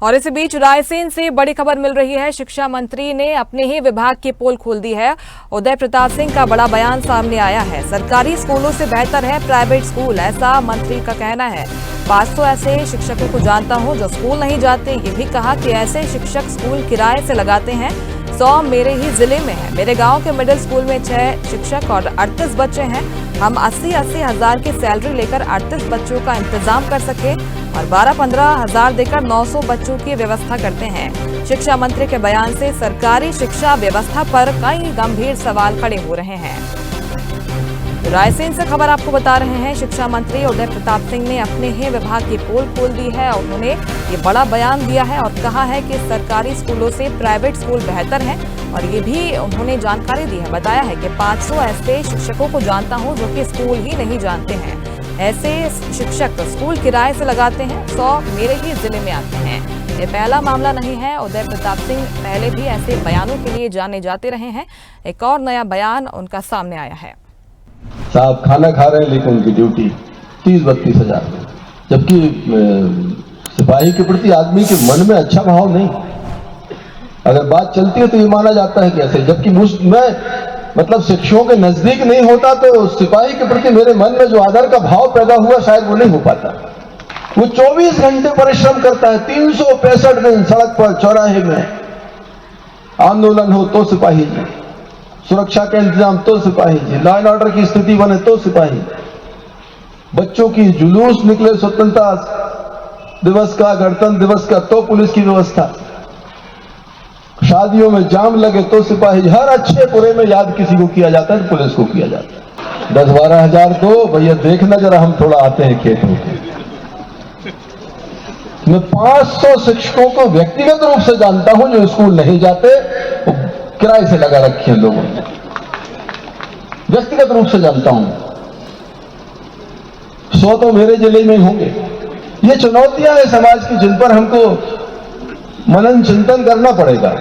और इसी बीच रायसेन से बड़ी खबर मिल रही है। शिक्षा मंत्री ने अपने ही विभाग की पोल खोल दी है। उदय प्रताप सिंह का बड़ा बयान सामने आया है। सरकारी स्कूलों से बेहतर है प्राइवेट स्कूल, ऐसा मंत्री का कहना है। 500 ऐसे शिक्षकों को जानता हूं जो स्कूल नहीं जाते। ये भी कहा कि ऐसे शिक्षक स्कूल किराए से लगाते हैं। 100 मेरे ही जिले में है। मेरे गांव के मिडिल स्कूल में 6 शिक्षक और 38 बच्चे हैं। हम 80-80 हजार की सैलरी लेकर 38 बच्चों का इंतजाम कर सके और 12-15 हजार देकर 900 बच्चों की व्यवस्था करते हैं। शिक्षा मंत्री के बयान से सरकारी शिक्षा व्यवस्था पर कई गंभीर सवाल खड़े हो रहे हैं। रायसेन से खबर आपको बता रहे हैं। शिक्षा मंत्री उदय प्रताप सिंह ने अपने ही विभाग की पोल खोल दी है और उन्होंने ये बड़ा बयान दिया है और कहा है कि सरकारी स्कूलों से प्राइवेट स्कूल बेहतर हैं। और ये भी उन्होंने जानकारी दी है, बताया है कि 500 ऐसे शिक्षकों को जानता हूं जो कि स्कूल ही नहीं जानते हैं। ऐसे शिक्षक स्कूल किराए से लगाते हैं। 100 मेरे ही जिले में आते हैं। ये पहला मामला नहीं है। उदय प्रताप सिंह पहले भी ऐसे बयानों के लिए जाने जाते रहे हैं। एक और नया बयान उनका सामने आया है। साहब खाना खा रहे हैं लेकिन उनकी ड्यूटी 30-32 हजार, जबकि सिपाही के प्रति आदमी के मन में अच्छा भाव नहीं। अगर बात चलती है तो ये माना जाता है कि ऐसे, जबकि मैं मतलब शिक्षकों के नजदीक नहीं होता तो सिपाही के प्रति मेरे मन में जो आदर का भाव पैदा हुआ शायद वो नहीं हो पाता। वो 24 घंटे परिश्रम करता है, 365 दिन सड़क पर, चौराहे में आंदोलन हो तो सिपाही जी, सुरक्षा का इंतजाम तो सिपाही जी, लॉ एंड ऑर्डर की स्थिति बने तो सिपाही, बच्चों की जुलूस निकले स्वतंत्रता दिवस का, गणतंत्र दिवस का तो पुलिस की व्यवस्था, शादियों में जाम लगे तो सिपाही, हर अच्छे बुरे में याद किसी को किया जाता है, पुलिस को किया जाता है। 10-12 हजार दो भैया, देखना जरा हम थोड़ा आते हैं खेत होकर। मैं 500 शिक्षकों को व्यक्तिगत रूप से जानता हूं जो स्कूल नहीं जाते, किराए से लगा रखे हैं लोगों ने, व्यक्तिगत रूप से जानता हूं। 100 तो मेरे जिले में होंगे। ये चुनौतियां हैं समाज की जिन पर हमको मनन चिंतन करना पड़ेगा।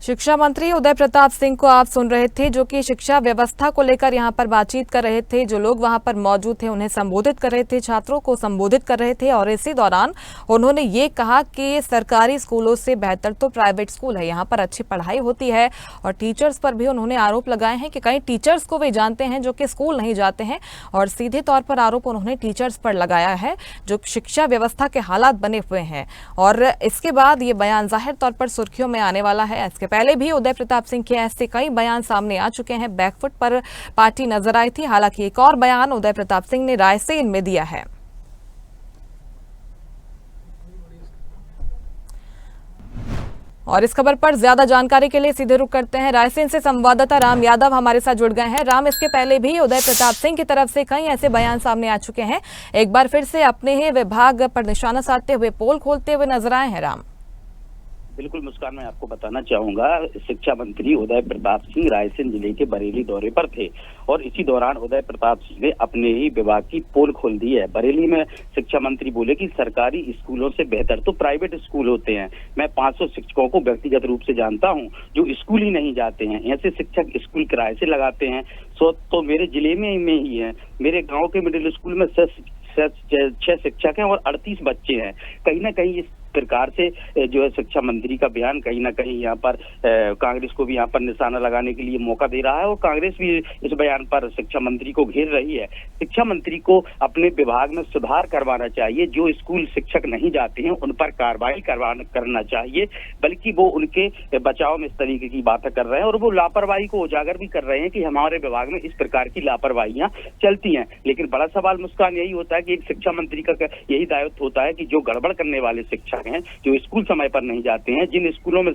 शिक्षा मंत्री उदय प्रताप सिंह को आप सुन रहे थे, जो कि शिक्षा व्यवस्था को लेकर यहां पर बातचीत कर रहे थे। जो लोग वहां पर मौजूद थे उन्हें संबोधित कर रहे थे, छात्रों को संबोधित कर रहे थे। और इसी दौरान उन्होंने ये कहा कि सरकारी स्कूलों से बेहतर तो प्राइवेट स्कूल है, यहाँ पर अच्छी पढ़ाई होती है। और टीचर्स पर भी उन्होंने आरोप लगाए हैं कि कई टीचर्स को वे जानते हैं जो कि स्कूल नहीं जाते हैं। और सीधे तौर पर आरोप उन्होंने टीचर्स पर लगाया है जो शिक्षा व्यवस्था के हालात बने हुए हैं। और इसके बाद ये बयान जाहिर तौर पर सुर्खियों में आने वाला है। इसके पहले भी उदय प्रताप सिंह के ऐसे कई बयान सामने आ चुके हैं। बैकफुट पर पार्टी नजर आई थी। हालांकि एक और बयान उदय प्रताप सिंह ने रायसेन में दिया है। और इस खबर पर ज्यादा जानकारी के लिए सीधे रुख करते हैं। रायसेन से संवाददाता राम यादव हमारे साथ जुड़ गए हैं। राम, इसके पहले भी उदय प्रताप सिंह की तरफ से कई ऐसे बयान सामने आ चुके हैं। एक बार फिर से अपने ही विभाग पर निशाना साधते हुए पोल खोलते हुए नजर आए हैं। राम, बिल्कुल मुस्कान, मैं आपको बताना चाहूंगा, शिक्षा मंत्री उदय प्रताप सिंह रायसेन जिले के बरेली दौरे पर थे और इसी दौरान उदय प्रताप सिंह ने अपने ही विभाग की पोल खोल दी है। बरेली में शिक्षा मंत्री बोले कि सरकारी स्कूलों से बेहतर तो प्राइवेट स्कूल होते हैं। मैं 500 शिक्षकों को व्यक्तिगत रूप से जानता हूं जो स्कूल ही नहीं जाते हैं। ऐसे शिक्षक स्कूल किराए से लगाते हैं। 100 तो मेरे जिले में ही है। मेरे गाँव के मिडिल स्कूल में 6 शिक्षक हैं और 38 बच्चे हैं। कहीं ना कहीं इस प्रकार से जो है शिक्षा मंत्री का बयान कहीं ना कहीं यहाँ पर कांग्रेस को भी यहाँ पर निशाना लगाने के लिए मौका दे रहा है और कांग्रेस भी इस बयान पर शिक्षा मंत्री को घेर रही है। शिक्षा मंत्री को अपने विभाग में सुधार करवाना चाहिए। जो स्कूल शिक्षक नहीं जाते हैं उन पर कार्रवाई करना चाहिए, बल्कि वो उनके बचाव में इस तरीके की बातें कर रहे हैं और वो लापरवाही को उजागर भी कर रहे हैं कि हमारे विभाग में इस प्रकार की लापरवाहियां चलती हैं। लेकिन बड़ा सवाल मुस्कान यही होता है कि एक शिक्षा मंत्री का यही दायित्व होता है कि जो गड़बड़ करने वाले शिक्षक हैं, जो स्कूल समय पर नहीं जाते हैं, जिन स्कूलों में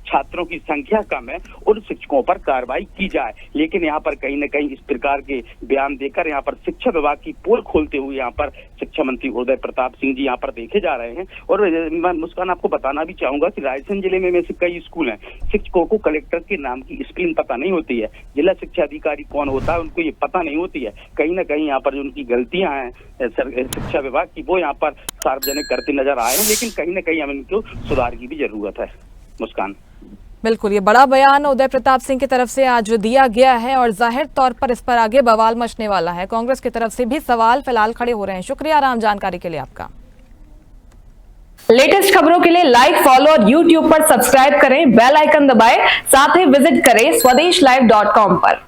छात्रों की संख्या कम है, उन शिक्षकों पर कार्रवाई की जाए। लेकिन यहाँ पर कहीं न कहीं इस प्रकार के बयान देकर यहाँ पर शिक्षा विभाग की पोल खोलते हुए यहाँ पर शिक्षा मंत्री उदय प्रताप सिंह जी यहाँ पर देखे जा रहे हैं। और मैं मुस्कान आपको बताना भी चाहूंगा कि रायसेन जिले में से कई स्कूल हैं, शिक्षकों को कलेक्टर के नाम की स्पेलिंग पता नहीं होती है, जिला शिक्षा अधिकारी कौन होता है उनको ये पता नहीं होती है। कहीं ना कहीं यहाँ पर जो उनकी गलतियां हैं शिक्षा विभाग की, वो यहाँ पर सार्वजनिक करते नजर आए हैं। लेकिन कहीं ना कहीं हमें इनको सुधार की भी जरूरत है। मुस्कान, बिल्कुल, ये बड़ा बयान उदय प्रताप सिंह की तरफ से आज दिया गया है और जाहिर तौर पर इस पर आगे बवाल मचने वाला है। कांग्रेस की तरफ से भी सवाल फिलहाल खड़े हो रहे हैं। शुक्रिया राम, जानकारी के लिए आपका। लेटेस्ट खबरों के लिए लाइक, फॉलो और यूट्यूब पर सब्सक्राइब करें, बेल आइकन दबाएं, साथ ही विजिट करें swedishlive.com पर।